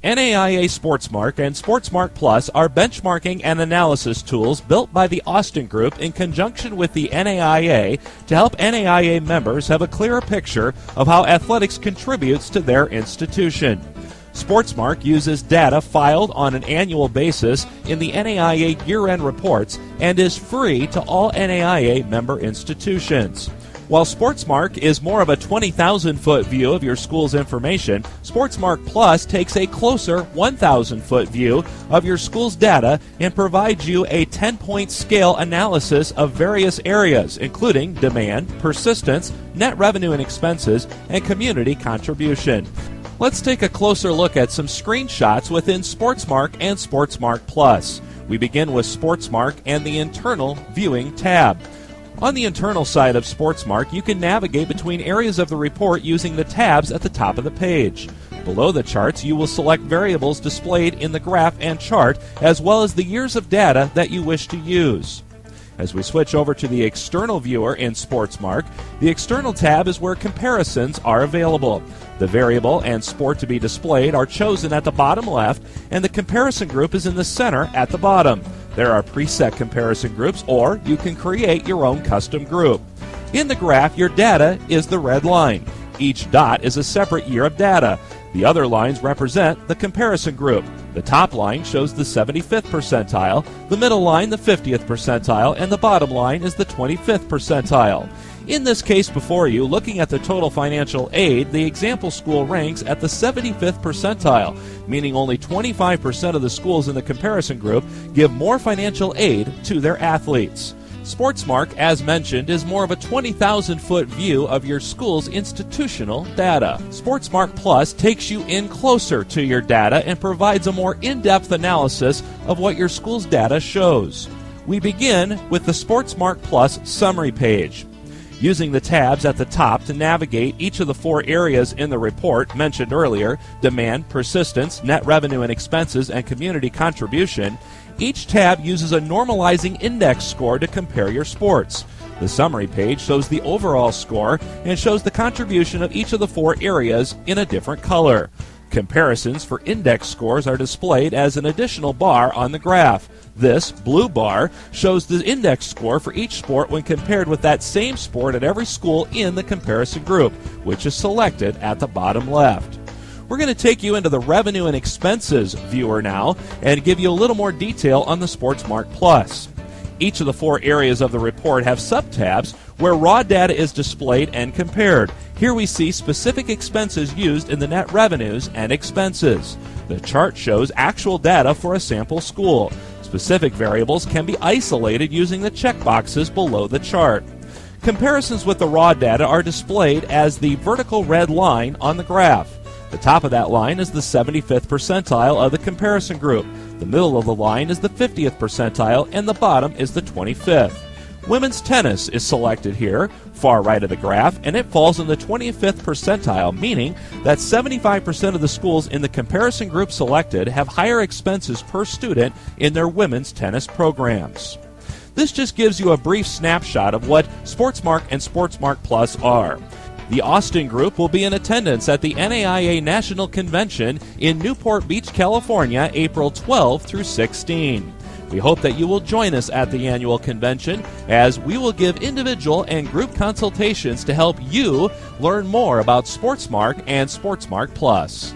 NAIA SportsMark and SportsMark Plus are benchmarking and analysis tools built by the Austin Group in conjunction with the NAIA to help NAIA members have a clearer picture of how athletics contributes to their institution. SportsMark uses data filed on an annual basis in the NAIA year-end reports and is free to all NAIA member institutions. While SportsMark is more of a 20,000-foot view of your school's information, SportsMark Plus takes a closer 1,000-foot view of your school's data and provides you a 10-point scale analysis of various areas, including demand, persistence, net revenue and expenses, and community contribution. Let's take a closer look at some screenshots within SportsMark and SportsMark Plus. We begin with SportsMark and the internal viewing tab. On the internal side of SportsMark, you can navigate between areas of the report using the tabs at the top of the page. Below the charts, you will select variables displayed in the graph and chart, as well as the years of data that you wish to use. As we switch over to the external viewer in SportsMark, the external tab is where comparisons are available. The variable and sport to be displayed are chosen at the bottom left, and the comparison group is in the center at the bottom. There are preset comparison groups, or you can create your own custom group. In the graph, your data is the red line. Each dot is a separate year of data. The other lines represent the comparison group. The top line shows the 75th percentile, the middle line the 50th percentile, and the bottom line is the 25th percentile. In this case before you, looking at the total financial aid, the example school ranks at the 75th percentile, meaning only 25% of the schools in the comparison group give more financial aid to their athletes. SportsMark, as mentioned, is more of a 20,000-foot view of your school's institutional data. SportsMark Plus takes you in closer to your data and provides a more in-depth analysis of what your school's data shows. We begin with the SportsMark Plus summary page. Using the tabs at the top to navigate each of the 4 areas in the report mentioned earlier, demand, persistence, net revenue and expenses, and community contribution, each tab uses a normalizing index score to compare your sports. The summary page shows the overall score and shows the contribution of each of the 4 areas in a different color. Comparisons for index scores are displayed as an additional bar on the graph. This blue bar shows the index score for each sport when compared with that same sport at every school in the comparison group, which is selected at the bottom left. We're going to take you into the revenue and expenses viewer now and give you a little more detail on the SportsMark Plus. Each of the 4 areas of the report have subtabs where raw data is displayed and compared. Here we see specific expenses used in the net revenues and expenses. The chart shows actual data for a sample school. Specific variables can be isolated using the checkboxes below the chart. Comparisons with the raw data are displayed as the vertical red line on the graph. The top of that line is the 75th percentile of the comparison group. The middle of the line is the 50th percentile, and the bottom is the 25th. Women's tennis is selected here, far right of the graph, and it falls in the 25th percentile, meaning that 75% of the schools in the comparison group selected have higher expenses per student in their women's tennis programs. This just gives you a brief snapshot of what SportsMark and SportsMark Plus are. The Austin Group will be in attendance at the NAIA National Convention in Newport Beach, California, April 12 through 16. We hope that you will join us at the annual convention, as we will give individual and group consultations to help you learn more about SportsMark and SportsMark Plus.